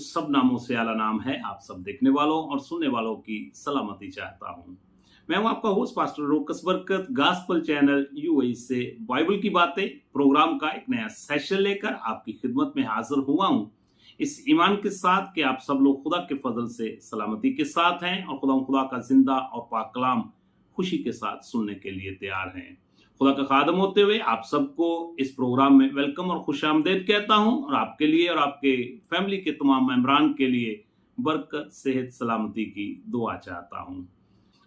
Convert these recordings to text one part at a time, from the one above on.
सब नामों से आला नाम है, आप सब देखने वालों और सुनने वालों की सलामती चाहता हूँ। मैं हूँ आपका होस्ट पास्टर रोकस बरकत, गॉस्पेल चैनल यूएई से बाइबल की बातें प्रोग्राम का एक नया सेशन लेकर आपकी खिदमत में हाजिर हुआ हूँ, इस ईमान के साथ कि आप सब लोग खुदा के फजल से सलामती के साथ हैं और खुदा का जिंदा और पाक कलाम खुशी के साथ सुनने के लिए तैयार हैं। खुदा का खादम होते हुए आप सबको इस प्रोग्राम में वेलकम और खुशामदीद कहता हूं और आपके लिए और आपके फैमिली के तमाम मेंबरान के लिए बरकत, सेहत, सलामती की दुआ चाहता हूं।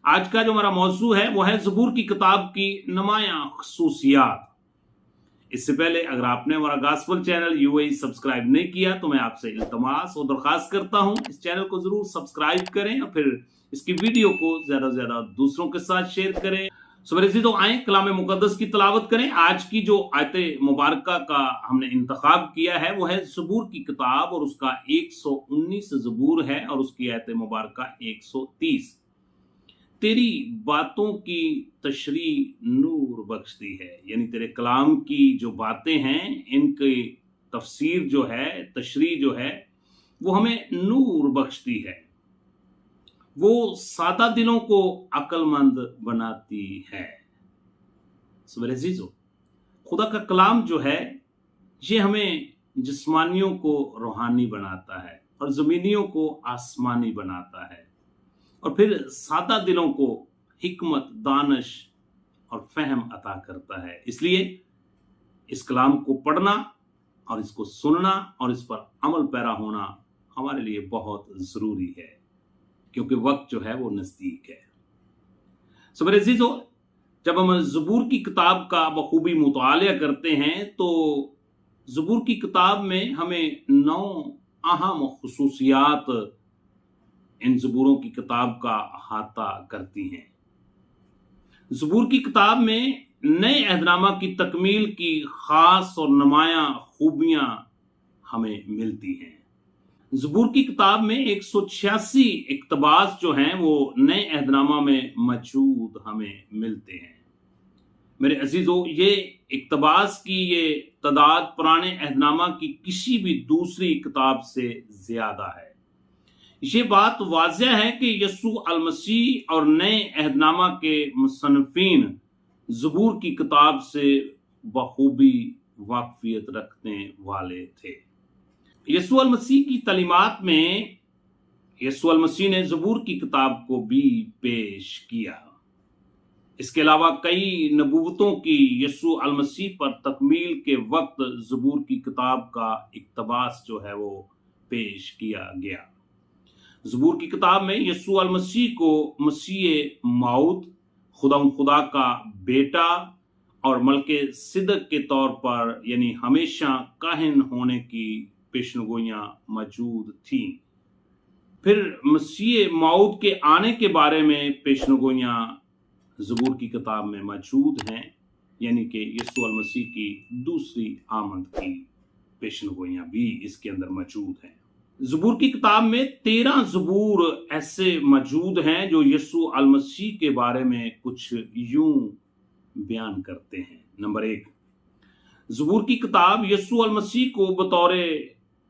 आज का जो हमारा मौजू है वो है ज़बूर की किताब की नुमायां खुसूसियात। इससे पहले अगर आपने हमारा गॉस्पेल चैनल यूएई सब्सक्राइब नहीं किया तो मैं आपसे इल्तमास और दरखास्त करता हूं, इस चैनल को जरूर सब्सक्राइब करें और फिर इसकी वीडियो को ज्यादा से ज्यादा दूसरों के साथ शेयर करें। तो आए कलाम मुकद्दस की तिलावत करें। आज की जो आयत मुबारका का हमने इंतखाब किया है वो है ज़बूर की किताब और उसका 119 ज़बूर है और उसकी आयत मुबारका 130। तेरी बातों की तशरी नूर बख्शती है, यानी तेरे कलाम की जो बातें हैं इनकी तफसीर जो है, तशरी जो है वो हमें नूर बख्शती है, वो सादा दिलों को अक्लमंद बनाती है। मेरे अजीजों, खुदा का कलाम जो है ये हमें जिस्मानियों को रूहानी बनाता है और ज़मीनियों को आसमानी बनाता है और फिर सादा दिलों को हिकमत, दानिश और फहम अता करता है। इसलिए इस कलाम को पढ़ना और इसको सुनना और इस पर अमल पैरा होना हमारे लिए बहुत ज़रूरी है, क्योंकि वक्त जो है वो नज़दीक है। मेरे अजीजों, जब हम ज़बूर की किताब का बखूबी मुतालिया करते हैं तो ज़बूर की किताब में हमें 9 अहम खुसूसियात इन ज़बूरों की किताब का अहाता करती हैं। ज़बूर की किताब में नए अहदनामा की तकमील की खास और नुमायां खूबियां हमें मिलती हैं। ज़बूर की किताब में 186 इक्तबास जो हैं वो नए अहदनामा में मौजूद हमें मिलते हैं। मेरे अजीजों, ये इक्तबास की ये तादाद पुराने अहदनामा की किसी भी दूसरी किताब से ज्यादा है। ये बात वाज़ेह है कि यसू अल मसीह और नए अहदनामा के मुसन्निफीन ज़बूर की किताब से बखूबी वाकफियत रखने वाले थे। यसू अल मसीह की तालीमात में यसू अल मसीह ने ज़बूर की किताब को भी पेश किया। इसके अलावा कई नबूवतों की यसू अल मसीह पर तकमील के वक्त ज़बूर की किताब का इक्तबास जो है वो पेश किया गया। ज़बूर की किताब में यसू अल मसीह को मसीह मौत, खुदा का बेटा और मलके सिदक के तौर पर यानी हमेशा काहिन होने की पेशनगोइयां मौजूद थीं। फिर मसीह मौत के आने के बारे में पेशनगोइयां ज़बूर की किताब में मौजूद हैं, यानी कि यीशु अल मसीह की दूसरी आमद की पेशनगोइयां भी इसके अंदर मौजूद हैं। ज़बूर की किताब में 13 ज़बूर ऐसे मौजूद हैं जो यीशु अल मसीह के बारे में कुछ यूं बयान करते हैं। नंबर 1, ज़बूर की किताब यीशु अल मसीह को बतौर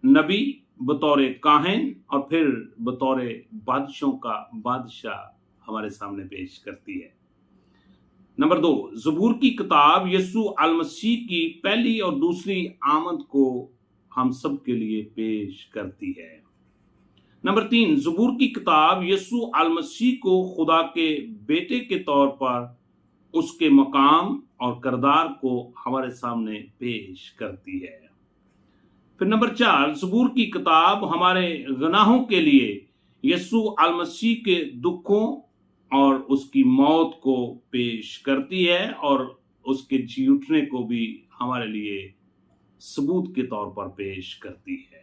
नबी, बतौर काहिन और फिर बतौर बादशाहों का बादशाह हमारे सामने पेश करती है। नंबर 2, ज़बूर की किताब यीशु अल मसीह की पहली और दूसरी आमद को हम सब के लिए पेश करती है। नंबर 3, ज़बूर की किताब यीशु अल मसीह को खुदा के बेटे के तौर पर उसके मकाम और किरदार को हमारे सामने पेश करती है। फिर नंबर 4, ज़बूर की किताब हमारे गुनाहों के लिए यीशु अल मसीह के दुखों और उसकी मौत को पेश करती है और उसके जी उठने को भी हमारे लिए सबूत के तौर पर पेश करती है।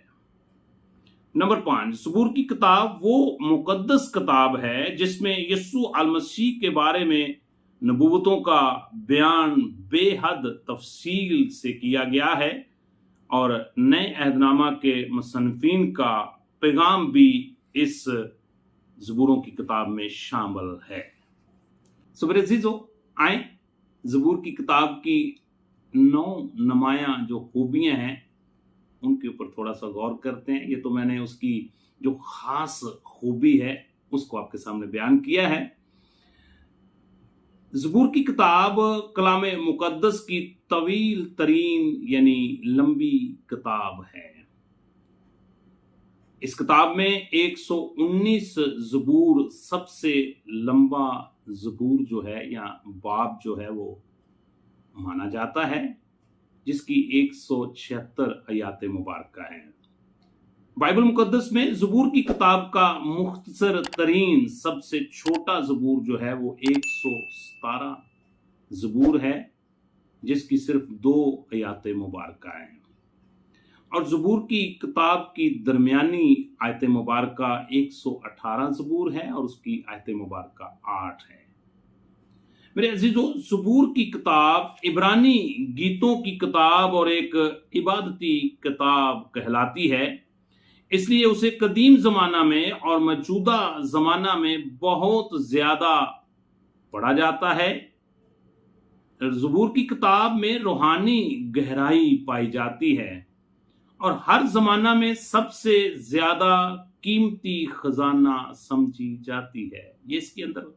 नंबर 5, ज़बूर की किताब वो मुकद्दस किताब है जिसमें यीशु अल मसीह के बारे में नबूवतों का बयान बेहद तफसील से किया गया है और नए अहदनामा के मुसन्निफीन का पैगाम भी इस ज़बूरों की किताब में शामिल है। मेरे अजीजों, आए ज़बूर की किताब की 9 नुमायां जो खूबियां हैं उनके ऊपर थोड़ा सा गौर करते हैं। ये तो मैंने उसकी जो खास खूबी है उसको आपके सामने बयान किया है। ज़बूर की किताब कलाम मुक़द्दस की तवील तरीन यानी लंबी किताब है। इस किताब में 119 ज़बूर सबसे लंबा ज़बूर जो है या बाब जो है वो माना जाता है, जिसकी 176 आयात मुबारक हैं। बाइबल मुकद्दस में ज़बूर की किताब का मुख्तसर तरीन सबसे छोटा ज़बूर जो है वो 117 ज़बूर है, जिसकी सिर्फ 2 आयात मुबारक हैं। और ज़बूर की किताब की दरमियानी आयत मुबारक 118 ज़बूर है और उसकी आयत मुबारक 8 है। मेरे अजीजों, ज़बूर की किताब इब्रानी गीतों की किताब और एक इबादती किताब कहलाती है, इसलिए उसे कदीम ज़माना में और मौजूदा ज़माना में बहुत ज़्यादा पढ़ा जाता है। ज़बूर की किताब में रूहानी गहराई पाई जाती है और हर ज़माना में सबसे ज़्यादा कीमती खजाना समझी जाती है। ये इसके अंदर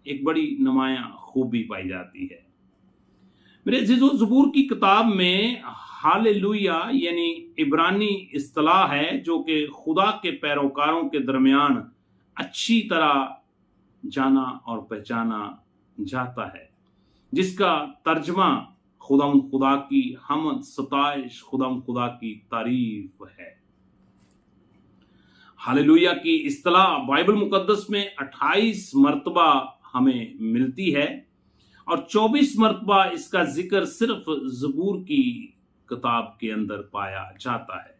एक बड़ी नुमायां खूबी पाई जाती है। मेरे अजीजों, ज़बूर की किताब में हालेलुया यानी इब्रानी इस्तिलाह है जो कि खुदा के पैरोकारों के दरमियान अच्छी तरह जाना और पहचाना जाता है, जिसका तर्जमा खुदा की हमद सताइश, खुदा की तारीफ है। हालेलुया की इस्तिलाह बाइबल मुकद्दस में 28 मरतबा हमें मिलती है और 24 मरतबा इसका जिक्र सिर्फ ज़बूर की किताब के अंदर पाया जाता है।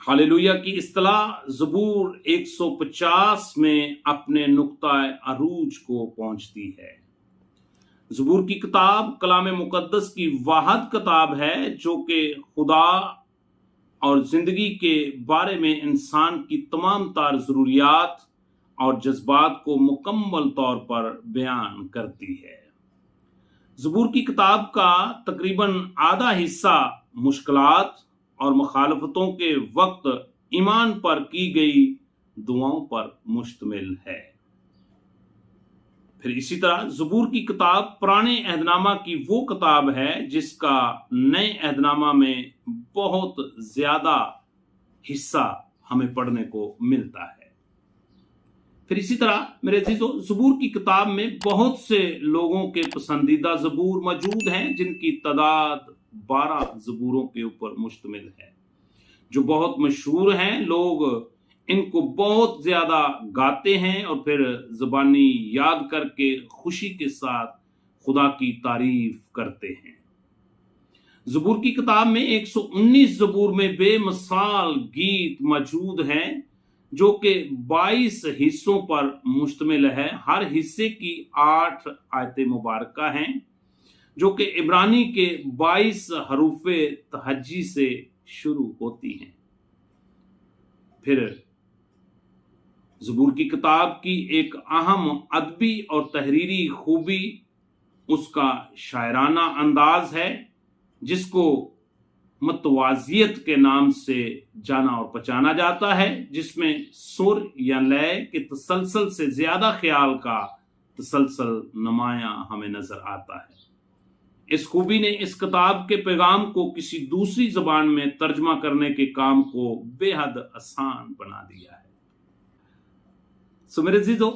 हालेलुया की इस्तिलाह ज़बूर 150 में अपने नुक्ता अरूज को पहुंचती है। ज़बूर की किताब कलाम मुकद्दस की वाहिद किताब है जो कि खुदा और जिंदगी के बारे में इंसान की तमाम तार ज़रूरियात और जज्बात को मुकम्मल तौर पर बयान करती है। ज़बूर की किताब का तकरीबन आधा हिस्सा मुश्किलात और मुखालफतों के वक्त ईमान पर की गई दुआओं पर मुश्तमिल है। फिर इसी तरह ज़बूर की किताब पुराने अहदनामा की वो किताब है जिसका नए अहदनामा में बहुत ज्यादा हिस्सा हमें पढ़ने को मिलता है। फिर इसी तरह मेरे अजीजों, ज़बूर की किताब में बहुत से लोगों के पसंदीदा ज़बूर मौजूद हैं जिनकी तादाद 12 ज़बूरों के ऊपर मुश्तमिल है, जो बहुत मशहूर हैं। लोग इनको बहुत ज्यादा गाते हैं और फिर ज़बानी याद करके खुशी के साथ खुदा की तारीफ करते हैं। ज़बूर की किताब में 119 ज़बूर में बेमिसाल गीत मौजूद हैं जो कि 22 हिस्सों पर मुश्तमिल है। हर हिस्से की 8 आयतें मुबारक हैं जो कि इब्रानी के 22 हरूफे तहज्जी से शुरू होती हैं। फिर ज़बूर की किताब की एक अहम अदबी और तहरीरी खूबी उसका शायराना अंदाज है, जिसको मतवाजियत के नाम से जाना और पहचाना जाता है, जिसमें सुर या लय के तसलसल से ज्यादा ख्याल का तसलसल नुमायां हमें नजर आता है। इस खूबी ने इस किताब के पैगाम को किसी दूसरी जबान में तर्जमा करने के काम को बेहद आसान बना दिया है। सो मेरे अज़ीज़ों,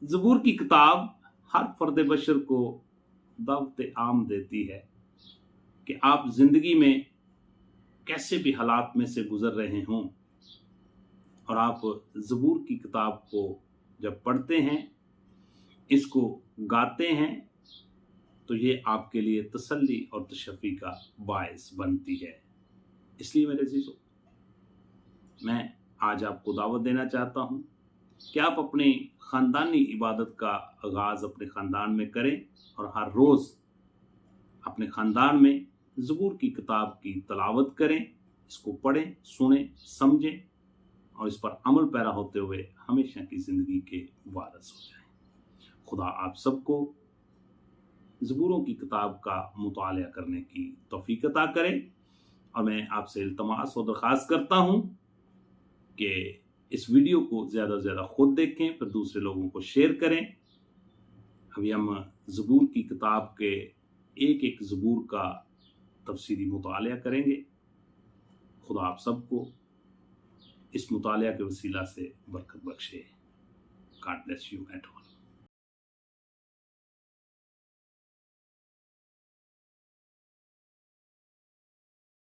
ज़बूर की किताब हर फर्द बशर को दावत आम देती है कि आप जिंदगी में कैसे भी हालात में से गुजर रहे हों और आप ज़बूर की किताब को जब पढ़ते हैं, इसको गाते हैं, तो ये आपके लिए तसल्ली और तशफ़ी का बायस बनती है। इसलिए मेरे अज़ीज़ों, मैं आज आपको दावत देना चाहता हूँ कि आप अपने ख़ानदानी इबादत का आगाज़ अपने ख़ानदान में करें और हर रोज़ अपने ख़ानदान में ज़बूर की किताब की तलावत करें, इसको पढ़ें, सुनें, समझें और इस पर अमल पैरा होते हुए हमेशा की ज़िंदगी के वारिस हो जाएं। खुदा आप सबको ज़बूरों की किताब का मुतालिया करने की तौफीक अता करें اور میں آپ سے التماس و درخواست کرتا ہوں کہ اس ویڈیو کو زیادہ سے زیادہ خود دیکھیں، پھر دوسرے لوگوں کو شیئر کریں۔ ابھی ہم زبور کی کتاب کے ایک ایک زبور کا تفصیلی مطالعہ کریں گے۔ خدا آپ سب کو اس مطالعہ کے وسیلہ سے برکت بخشے۔ God bless you at all.